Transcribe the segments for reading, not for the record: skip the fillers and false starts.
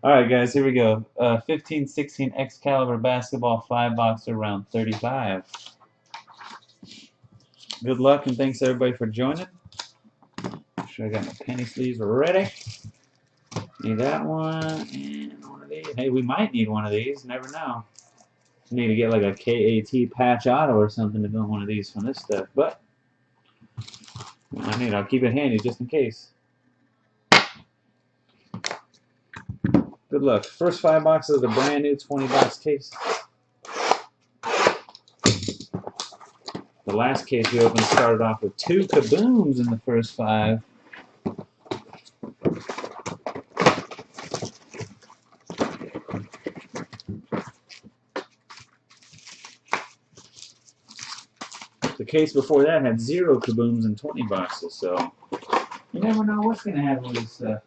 Alright guys, here we go. 15-16 Excalibur basketball 5-boxer round 35. Good luck and thanks everybody for joining. Make sure I got my penny sleeves ready. Need that one and one of these. Hey, we might need one of these, never know. Need to get like a KAT patch auto or something to go one of these from this stuff, but I'll keep it handy just in case. Good luck. First 5 boxes of the brand new 20-box case. The last case we opened started off with 2 kabooms in the first 5. The case before that had 0 kabooms and 20 boxes, so you never know what's going to happen with this stuff.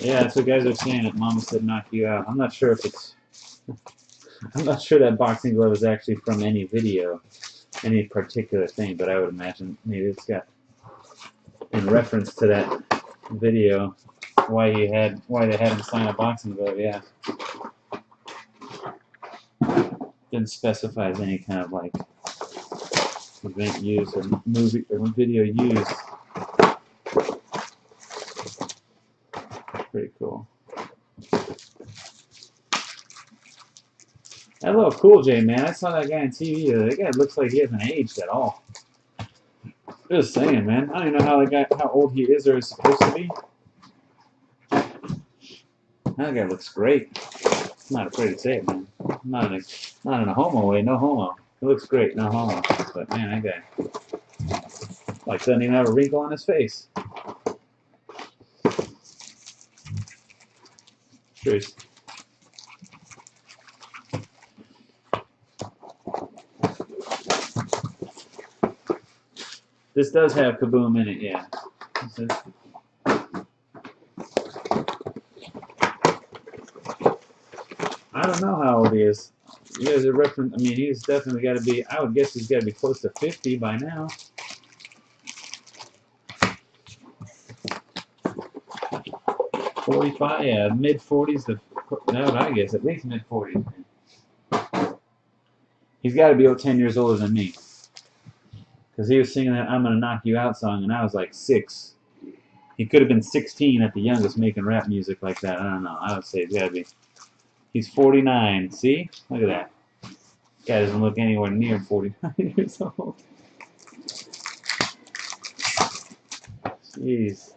Yeah, that's what guys are saying. That Mama said knock you out. I'm not sure if it's. I'm not sure that boxing glove is actually from any video, any particular thing, but I would imagine maybe it's got in reference to that video why they had him sign a boxing glove. Yeah, didn't specify as any kind of like event use or movie or video use. Pretty cool. That little Cool J, man. I saw that guy on TV. That guy looks like he hasn't aged at all. Just saying, man. I don't even know how old he is or is supposed to be. That guy looks great. I'm not afraid to say it, man. Not in a homo way. No homo. He looks great. No homo. But man, that guy like doesn't even have a wrinkle on his face. Sure. This does have Kaboom in it, yeah. I don't know how old he is. You guys are reference. I mean, he's definitely got to be. I would guess he's got to be close to 50 by now. 45, yeah, mid 40s to. No, I guess at least mid 40s. He's got to be 10 years older than me. Because he was singing that "I'm Gonna Knock You Out" song, and I was like 6. He could have been 16 at the youngest making rap music like that. I don't know. I would say he's got to be. He's 49. See? Look at that. Guy doesn't look anywhere near 49 years old. Jeez.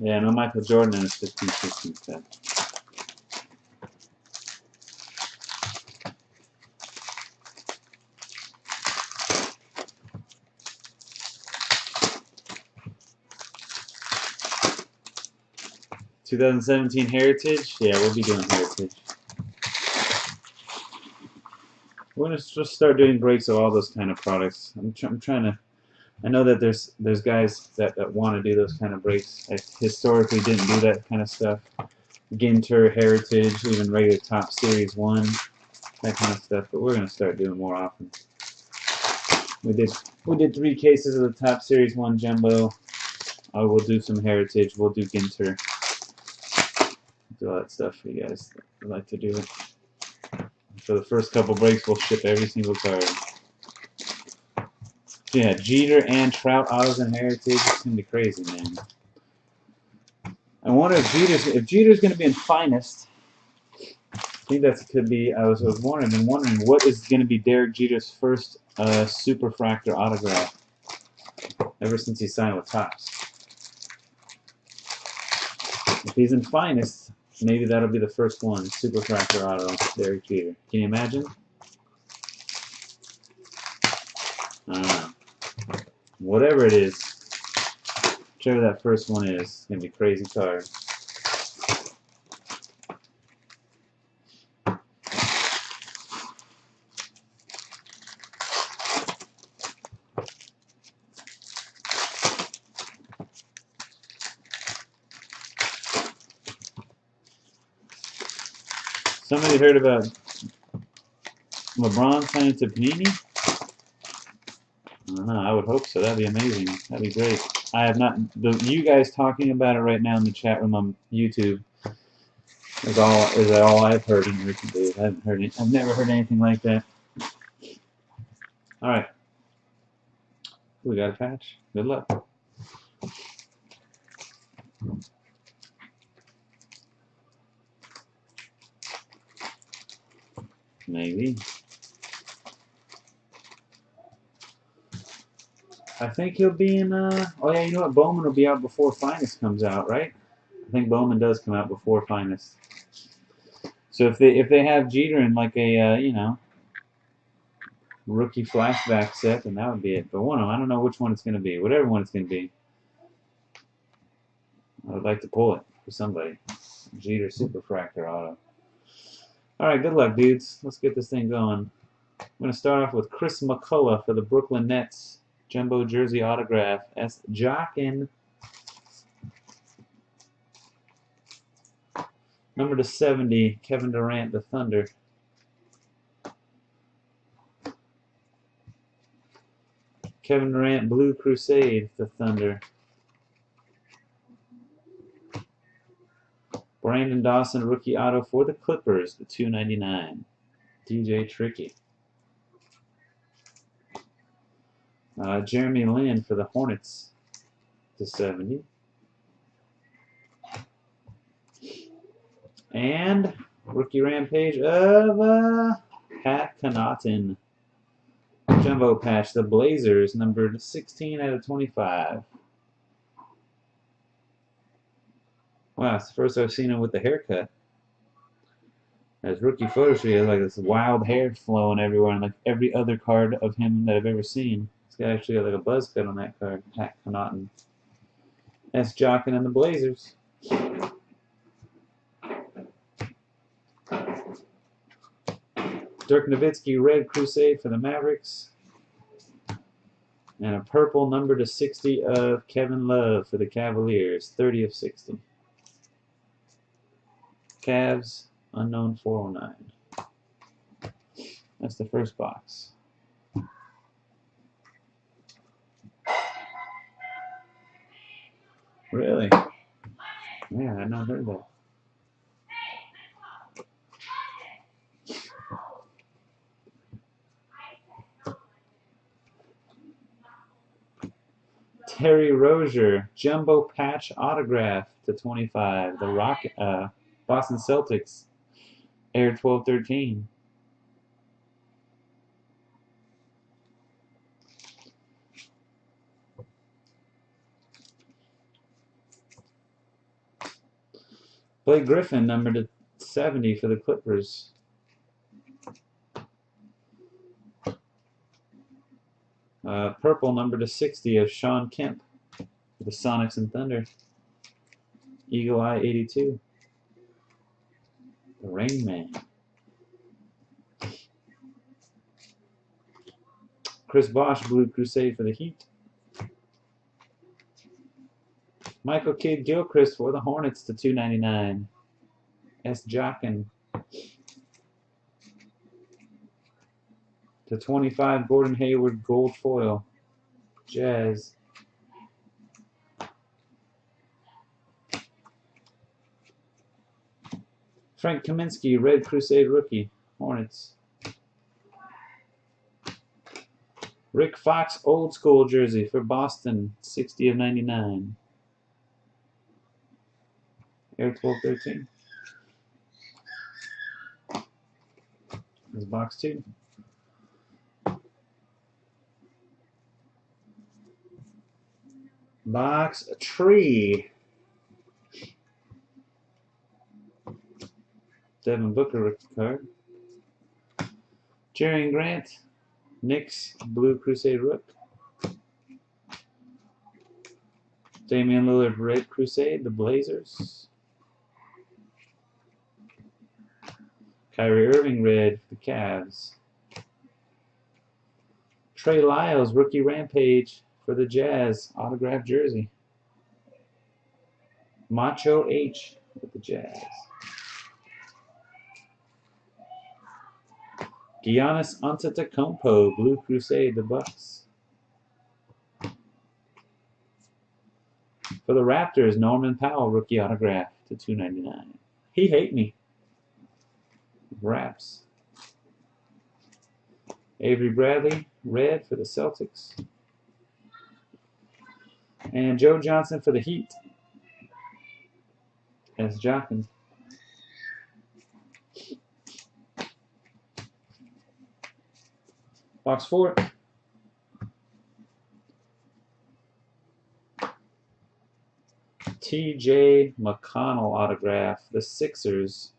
Yeah, no Michael Jordan in his 15-16 set. "2017 Heritage." Yeah, we'll be doing Heritage. We're gonna just start doing breaks of all those kind of products. I'm trying to. I know that there's guys that want to do those kind of breaks. I historically didn't do that kind of stuff. Ginter, Heritage, even regular Top Series 1, that kind of stuff. But we're gonna start doing more often. We did 3 cases of the Top Series 1 Jumbo. We'll do some Heritage. We'll do Ginter. Do all that stuff for you guys that like to do it. For the first couple breaks, we'll ship every single card. Yeah, Jeter and Trout autos and Heritage. It's gonna be crazy, man. I wonder if Jeter's gonna be in Finest. I think that could be. I was wondering what is gonna be Derek Jeter's first Superfractor autograph ever since he signed with Topps. If he's in Finest, maybe that'll be the first one. Superfractor auto, Derek Jeter. Can you imagine? I don't know. Whatever it is, whichever that first one is, it's gonna be a crazy card. Somebody heard about LeBron signing to Panini? I don't know. I would hope so. That'd be amazing. That'd be great. I have not. You guys talking about it right now in the chat room on YouTube is all I've heard in recent days. I haven't heard. I've never heard anything like that. All right. We got a patch. Good luck. Maybe. I think he'll be in. Oh yeah, you know what? Bowman will be out before Finest comes out, right? I think Bowman does come out before Finest. So if they have Jeter in like a you know, rookie flashback set, then that would be it. But one of them, I don't know which one it's going to be. Whatever one it's going to be, I would like to pull it for somebody. Jeter Superfractor auto. All right, good luck, dudes. Let's get this thing going. I'm going to start off with Chris McCullough for the Brooklyn Nets. Jumbo jersey autograph. S. Jockin. Number to 70, Kevin Durant, the Thunder. Kevin Durant, Blue Crusade, the Thunder. Brandon Dawson, rookie auto for the Clippers, the $2.99. DJ Tricky. Jeremy Lin for the Hornets, to 70. And rookie rampage of Pat Connaughton. Jumbo patch, the Blazers, numbered 16 out of 25. Wow, it's the first I've seen him with the haircut. His rookie photo shoot, he has like this wild hair flowing everywhere, and like every other card of him that I've ever seen. This guy actually got like a buzz cut on that card. Pat Connaughton. S. Jockin and the Blazers. Dirk Nowitzki, Red Crusade for the Mavericks. And a purple number to 60 of Kevin Love for the Cavaliers. 30 of 60. Cavs, unknown 409. That's the first box. Really? Yeah, I not heard that. Terry Rozier, jumbo patch autograph to 25. The Boston Celtics, Air 1213. Blake Griffin, number to 70 for the Clippers. Purple, number to 60 of Sean Kemp for the Sonics and Thunder. Eagle Eye 82. The Rain Man. Chris Bosh, Blue Crusade for the Heat. Michael Kidd Gilchrist for the Hornets to 299. S. Jockin. To 25, Gordon Hayward gold foil. Jazz. Frank Kaminsky, Red Crusade rookie. Hornets. Rick Fox, old school jersey for Boston. 60 of 99. Air 1213. This is box 2. Box 3. Devin Booker rookie card. Jerry Grant, Knicks Blue Crusade Rook. Damian Lillard Red Crusade, the Blazers. Kyrie Irving Red, the Cavs. Trey Lyles Rookie Rampage for the Jazz, autographed jersey. Macho H with the Jazz. Giannis Antetokounmpo Blue Crusade, the Bucks. For the Raptors, Norman Powell rookie autograph to $2.99. He hate me. Raps. Avery Bradley red for the Celtics. And Joe Johnson for the Heat. As Jockin. Box 4. T.J. McConnell autograph, the Sixers.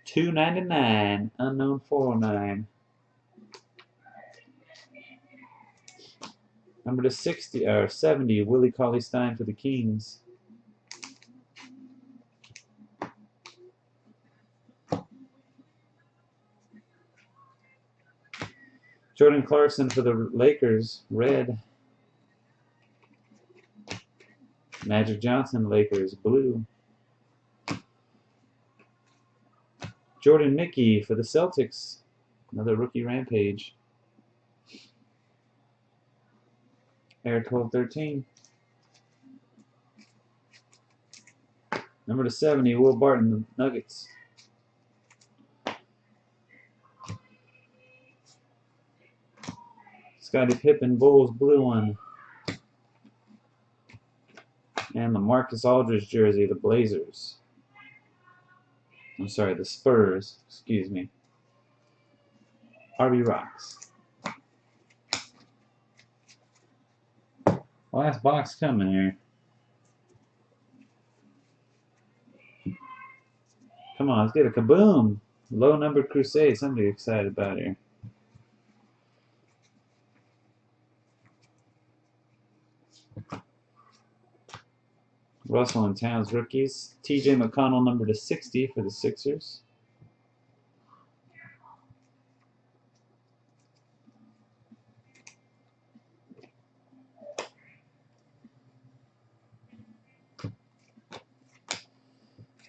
$2.99, unknown 409. Number to 60 or 70, Willie Cauley-Stein for the Kings. Jordan Clarkson for the Lakers, red. Magic Johnson, Lakers, blue. Jordan Mickey for the Celtics, another rookie rampage. Air 12-13. Number to 70, Will Barton, the Nuggets. Scottie Pippen, Bulls, blue one. And the Marcus Aldridge jersey, the Blazers. I'm sorry, the Spurs, excuse me. RB Rocks. Last box coming here. Come on, let's get a kaboom. Low number Crusade, something excited about here. Russell and Towns rookies. T.J. McConnell number to 60 for the Sixers.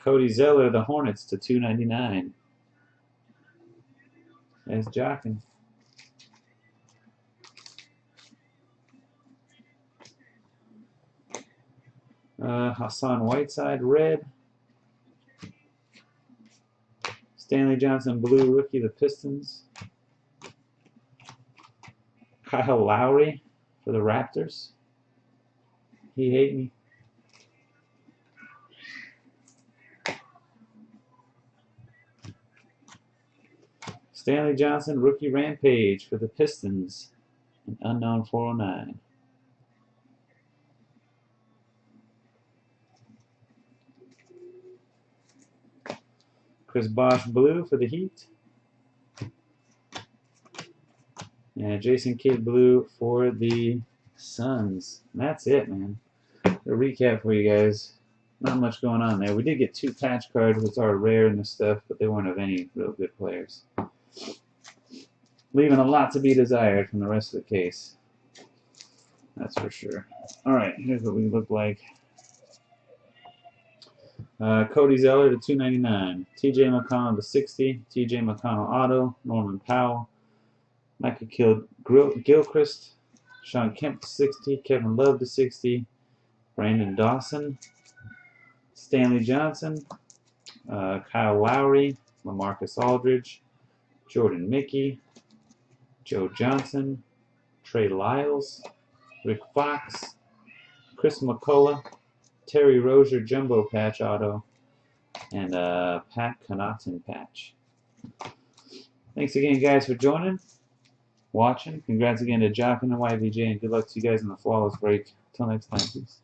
Cody Zeller, the Hornets to $2.99. As Jockin. Hassan Whiteside, red. Stanley Johnson, blue rookie, the Pistons. Kyle Lowry for the Raptors. He hate me. Stanley Johnson, rookie rampage for the Pistons. An unknown 409. Chris Bosh blue for the Heat. And Jason Kidd blue for the Suns. And that's it, man. A recap for you guys. Not much going on there. We did get 2 patch cards, which are rare in this stuff, but they weren't of any real good players. Leaving a lot to be desired from the rest of the case. That's for sure. Alright, here's what we look like. Cody Zeller to $2.99. T.J. McConnell to 60. T.J. McConnell auto. Norman Powell. Michael Gilchrist. Sean Kemp to 60. Kevin Love to 60. Brandon Dawson. Stanley Johnson. Kyle Lowry. LaMarcus Aldridge. Jordan Mickey. Joe Johnson. Trey Lyles. Rick Fox. Chris McCullough. Terry Rozier Jumbo Patch Auto, and Pat Connaughton Patch. Thanks again, guys, for watching. Congrats again to Jockin and YVJ, and good luck to you guys in the flawless break. Until next time, peace.